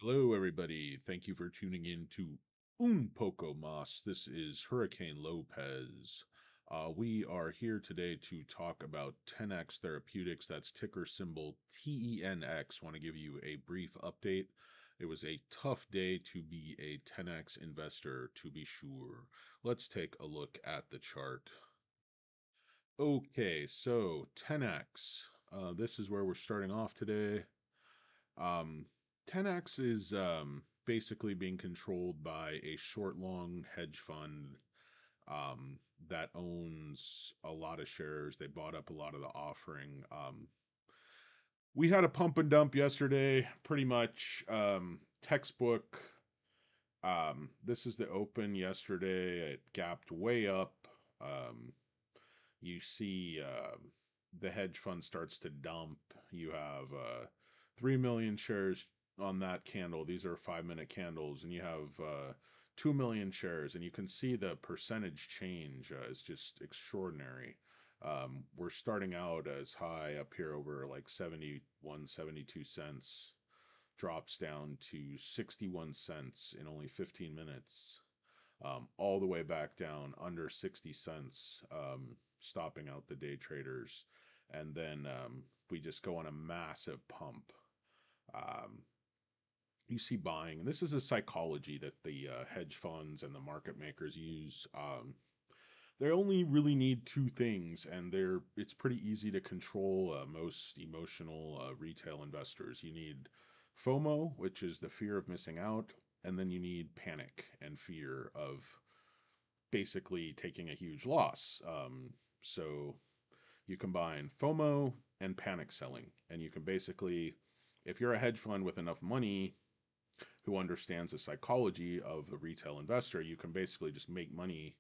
Hello, everybody. Thank you for tuning in to Un Poco Mas. This is Hurricane Lopez. We are here today to talk about Tenax Therapeutics. That's ticker symbol TENX. Want to give you a brief update. It was a tough day to be a Tenax investor, to be sure. Let's take a look at the chart. Okay, so Tenax. This is where we're starting off today. Um, 10x is basically being controlled by a short long hedge fund um, that owns a lot of shares. They bought up a lot of the offering. We had a pump and dump yesterday, pretty much textbook. This is the open yesterday. It gapped way up. Um, you see the hedge fund starts to dump. You have 3 million shares on that candle. These are 5-minute candles, and you have 2 million shares, and you can see the percentage change is just extraordinary. We're starting out as high up here over like 71, 72 cents, drops down to 61 cents in only 15 minutes, all the way back down under 60 cents, stopping out the day traders. And then we just go on a massive pump. Um, you see buying, and this is a psychology that the hedge funds and the market makers use. They only really need two things, and it's pretty easy to control most emotional retail investors. You need FOMO, which is the fear of missing out, and then you need panic and fear of basically taking a huge loss. So you combine FOMO and panic selling, and you can basically, if you're a hedge fund with enough money who understands the psychology of the retail investor, you can basically just make money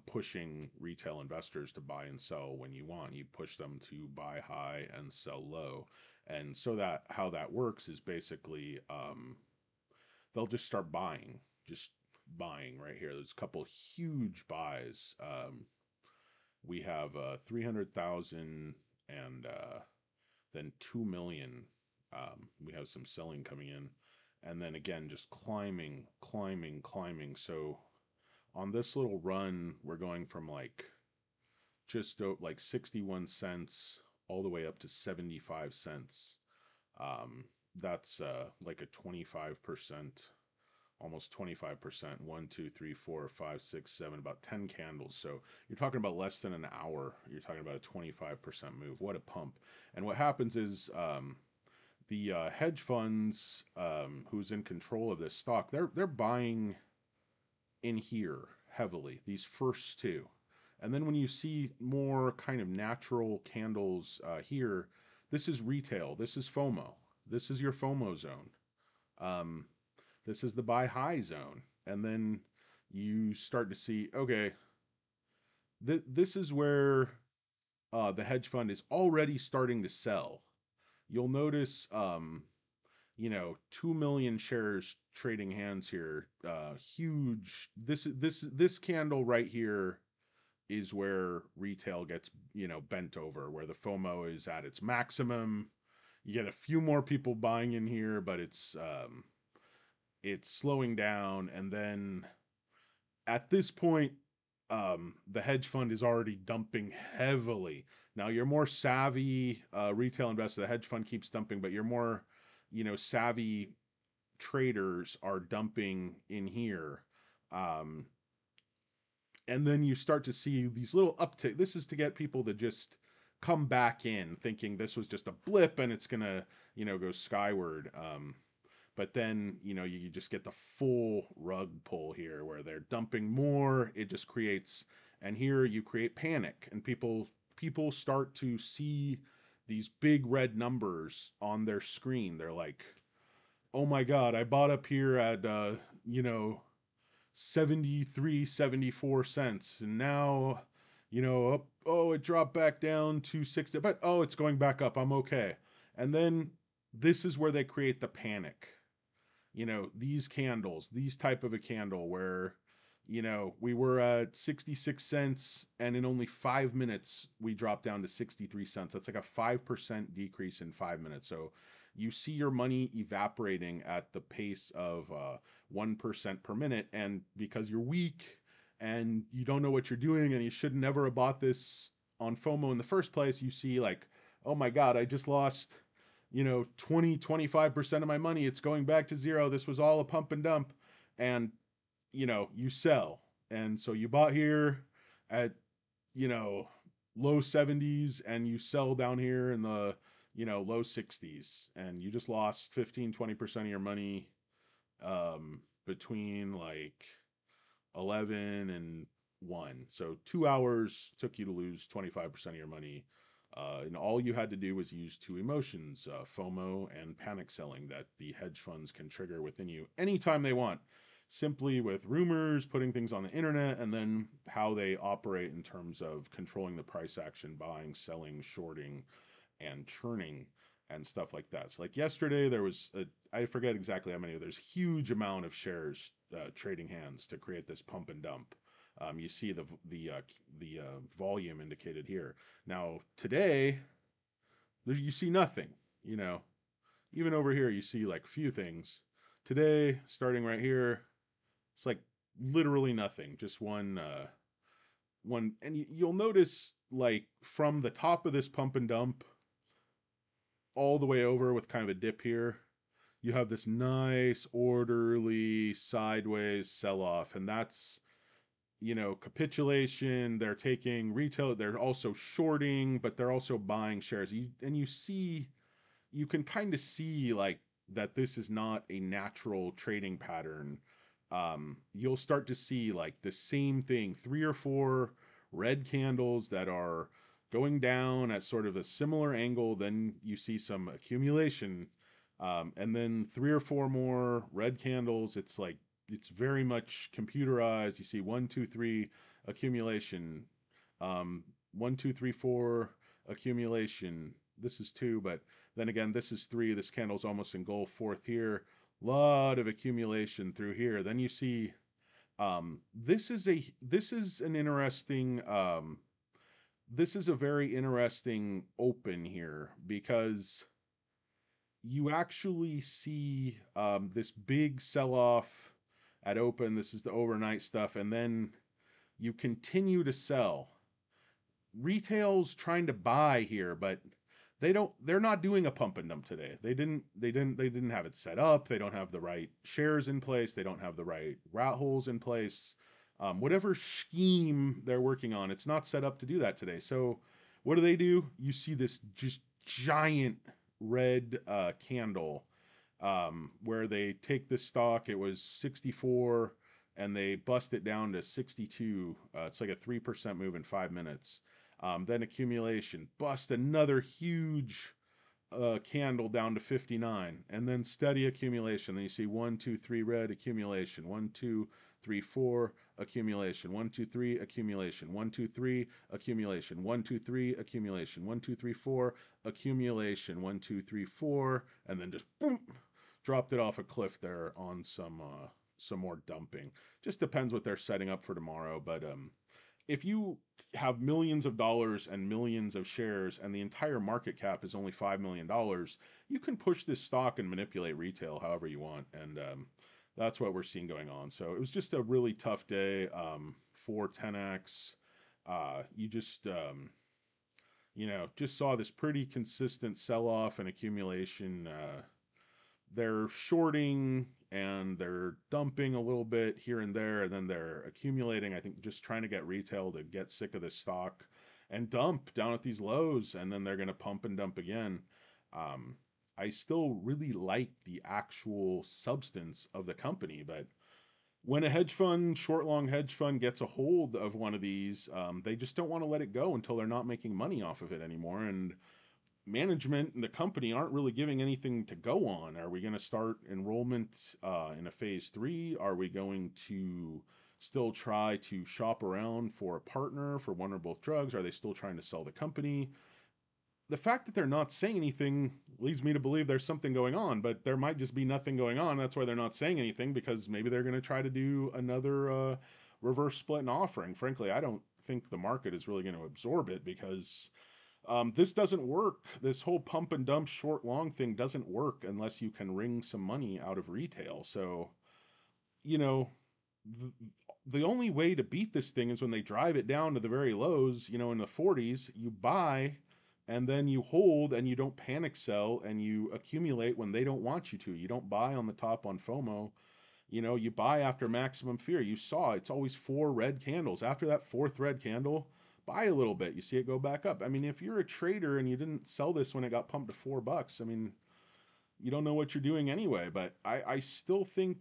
pushing retail investors to buy and sell when you want. You push them to buy high and sell low. And so that how that works is basically they'll just start buying, just buying right here. There's a couple huge buys. We have 300,000 and then 2 million. We have some selling coming in. And then again, just climbing, climbing, climbing. So on this little run, we're going from like like 61 cents all the way up to 75 cents. Um, that's like a 25%, almost 25%. One, two, three, four, five, six, seven, about 10 candles. So you're talking about less than an hour. You're talking about a 25% move. What a pump. And what happens is the hedge funds, who's in control of this stock, they're buying in here heavily, these first two. And then when you see more kind of natural candles here, this is retail. This is FOMO. This is your FOMO zone. Um, this is the buy high zone. And then you start to see, okay, this is where the hedge fund is already starting to sell. You'll notice, 2 million shares trading hands here. Huge. This candle right here is where retail gets, bent over, where the FOMO is at its maximum. You get a few more people buying in here, but it's slowing down. And then at this point, the hedge fund is already dumping heavily. Now you're more savvy retail investor. The hedge fund keeps dumping, but you're more, savvy traders are dumping in here. Um, and then you start to see these little uptick. This is to get people to just come back in, thinking this was just a blip and it's gonna, go skyward. But then, you just get the full rug pull here where they're dumping more. It just creates, and here you create panic, and people start to see these big red numbers on their screen. They're like, oh my God, I bought up here at, 73, 74 cents. And now, it dropped back down to 60, but oh, it's going back up. I'm okay. And then this is where they create the panic. These candles, these type of a candle where, We were at 66 cents, and in only 5 minutes, we dropped down to 63 cents. That's like a 5% decrease in 5 minutes. So you see your money evaporating at the pace of 1% per minute. And because you're weak and you don't know what you're doing, and you should never have bought this on FOMO in the first place, you see, like, oh my God, I just lost, 20, 25% of my money. It's going back to zero. This was all a pump and dump. And you sell. And so you bought here at, you know, low 70s, and you sell down here in the, low 60s, and you just lost 15, 20% of your money between like 11 and 1. So 2 hours took you to lose 25% of your money. And all you had to do was use two emotions, FOMO and panic selling, that the hedge funds can trigger within you anytime they want, simply with rumors, putting things on the internet, and then how they operate in terms of controlling the price action, buying, selling, shorting, and churning and stuff like that. So, like yesterday, there was I forget exactly how many. There's a huge amount of shares trading hands to create this pump and dump. You see the volume indicated here. Now today, you see nothing. You know, Even over here, you see like few things. Today, starting right here, it's like literally nothing. Just one, and you'll notice like from the top of this pump and dump all the way over with kind of a dip here, you have this nice orderly sideways sell off, and that's capitulation. They're taking retail, they're also shorting, but they're also buying shares. You can kind of see like that this is not a natural trading pattern. You'll start to see like the same thing, three or four red candles that are going down at sort of a similar angle. Then you see some accumulation, and then three or four more red candles. It's very much computerized. You see one, two, three accumulation, um, 1, 2, 3, 4 accumulation. This is two, but then again, this is three. This candle's almost engulfed fourth here. Lot of accumulation through here. Then you see this is an interesting this is a very interesting open here, because you actually see this big sell-off at open. This is the overnight stuff, and then you continue to sell. Retail's trying to buy here, but they're not doing a pump and dump today. They didn't have it set up. They don't have the right shares in place. They don't have the right route holes in place. Whatever scheme they're working on, it's not set up to do that today. So what do? You see this just giant red candle, where they take this stock. It was 64, and they bust it down to 62. It's like a 3% move in 5 minutes. Then accumulation, bust another huge candle down to 59, and then steady accumulation. Then you see 1, 2, 3 red accumulation, 1, 2, 3, 4 accumulation, 1, 2, 3 accumulation, 1, 2, 3 accumulation, 1, 2, 3 accumulation, 1, 2, 3, 4 accumulation, 1, 2, 3, 4, and then just boom, dropped it off a cliff there on some more dumping. Just depends what they're setting up for tomorrow, but if you have millions of dollars and millions of shares, and the entire market cap is only $5 million, you can push this stock and manipulate retail however you want. And that's what we're seeing going on. So it was just a really tough day for Tenax. You just saw this pretty consistent sell off and accumulation. They're shorting and they're dumping a little bit here and there, and then they're accumulating, I think, just trying to get retail to get sick of this stock and dump down at these lows, and then they're going to pump and dump again. I still really like the actual substance of the company, but when a hedge fund, short long hedge fund, gets a hold of one of these, they just don't want to let it go until they're not making money off of it anymore. And management and the company aren't really giving anything to go on. Are we going to start enrollment in a phase 3? Are we going to still try to shop around for a partner for one or both drugs? Are they still trying to sell the company? The fact that they're not saying anything leads me to believe there's something going on, but there might just be nothing going on. That's why they're not saying anything, because maybe they're going to try to do another reverse split and offering. Frankly, I don't think the market is really going to absorb it because this doesn't work. This whole pump and dump short long thing doesn't work unless you can wring some money out of retail. So, you know, the, the only way to beat this thing is when they drive it down to the very lows, in the 40s, you buy and then you hold and you don't panic sell and you accumulate when they don't want you to. You don't buy on the top on FOMO. You buy after maximum fear. You saw it's always 4 red candles. After that fourth red candle, buy a little bit. You see it go back up. I mean, if you're a trader and you didn't sell this when it got pumped to $4, I mean, you don't know what you're doing anyway. But I still think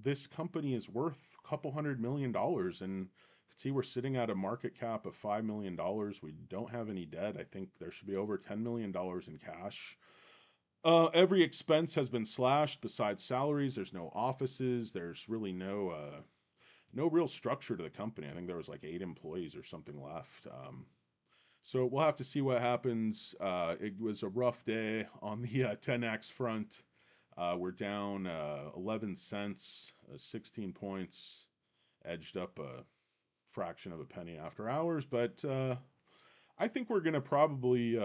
this company is worth a couple $100 million. And see, we're sitting at a market cap of $5 million. We don't have any debt. I think there should be over $10 million in cash. Every expense has been slashed besides salaries. There's no offices. There's really no real structure to the company. I think there was like 8 employees or something left. So we'll have to see what happens. It was a rough day on the Tenax front. We're down 11 cents, 16 points, edged up a fraction of a penny after hours. But I think we're going to probably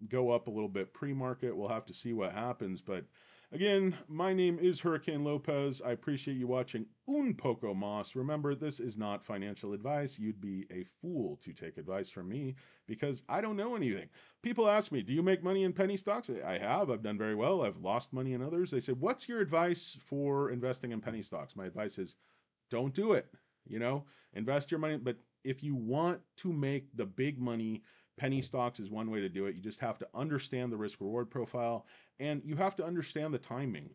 go up a little bit pre-market. We'll have to see what happens. But again, my name is Hurricane Lopez. I appreciate you watching Un Poco Mas. Remember, this is not financial advice. You'd be a fool to take advice from me because I don't know anything. People ask me, do you make money in penny stocks? I have. I've done very well. I've lost money in others. They say, what's your advice for investing in penny stocks? My advice is don't do it. Invest your money. But if you want to make the big money, penny stocks is one way to do it. You just have to understand the risk reward profile and you have to understand the timing.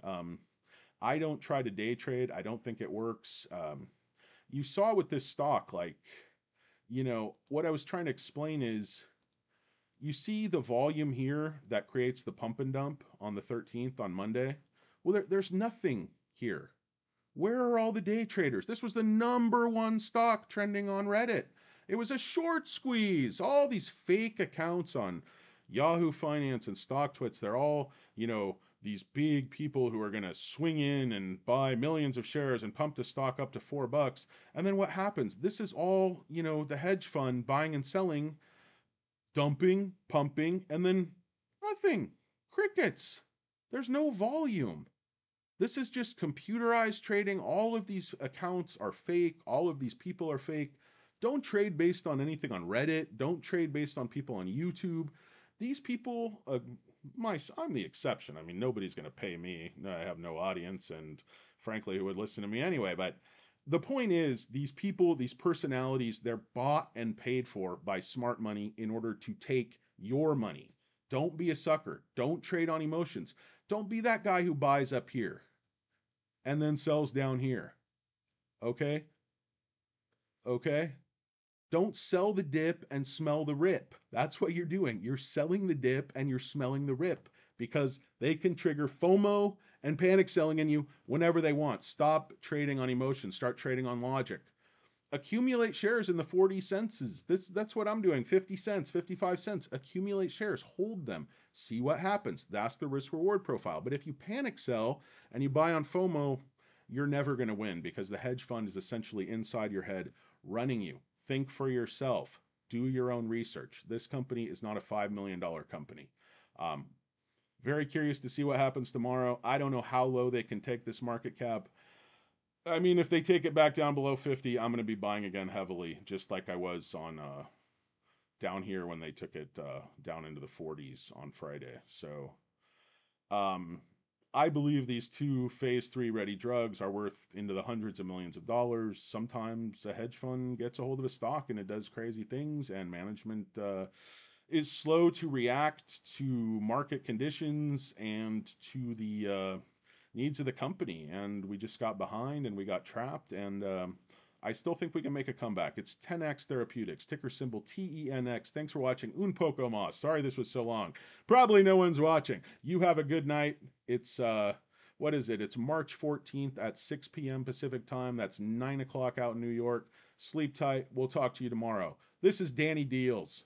I don't try to day trade. I don't think it works. You saw with this stock, what I was trying to explain is you see the volume here that creates the pump and dump on the 13th on Monday. Well, there's nothing here. Where are all the day traders? This was the #1 stock trending on Reddit. It was a short squeeze. All these fake accounts on Yahoo Finance and StockTwits, they're all, these big people who are going to swing in and buy millions of shares and pump the stock up to $4. And then what happens? This is all, the hedge fund buying and selling, dumping, pumping, and then nothing. Crickets. There's no volume. This is just computerized trading. All of these accounts are fake. All of these people are fake. Don't trade based on anything on Reddit. Don't trade based on people on YouTube. These people, I'm the exception. I mean, nobody's going to pay me. I have no audience, and frankly, who would listen to me anyway? But the point is, these people, these personalities, they're bought and paid for by smart money in order to take your money. Don't be a sucker. Don't trade on emotions. Don't be that guy who buys up here and then sells down here. Okay? Okay? Don't sell the dip and smell the rip. That's what you're doing. You're selling the dip and you're smelling the rip because they can trigger FOMO and panic selling in you whenever they want. Stop trading on emotion. Start trading on logic. Accumulate shares in the 40 cents. That's what I'm doing. 50 cents, 55 cents. Accumulate shares. Hold them. See what happens. That's the risk reward profile. But if you panic sell and you buy on FOMO, you're never going to win because the hedge fund is essentially inside your head running you. Think for yourself. Do your own research. This company is not a $5 million company. Very curious to see what happens tomorrow. I don't know how low they can take this market cap. I mean, if they take it back down below 50, I'm going to be buying again heavily, just like I was on down here when they took it down into the 40s on Friday. So I believe these 2 phase 3 ready drugs are worth into the hundreds of millions of dollars. Sometimes a hedge fund gets a hold of a stock and it does crazy things, and management is slow to react to market conditions and to the needs of the company. And we just got behind and we got trapped. And I still think we can make a comeback. It's Tenax Therapeutics, ticker symbol TENX. Thanks for watching. Un poco mas. Sorry this was so long. Probably no one's watching. You have a good night. It's, what is it? It's March 14th at 6 p.m. Pacific time. That's 9 o'clock out in New York. Sleep tight. We'll talk to you tomorrow. This is DannyDealz.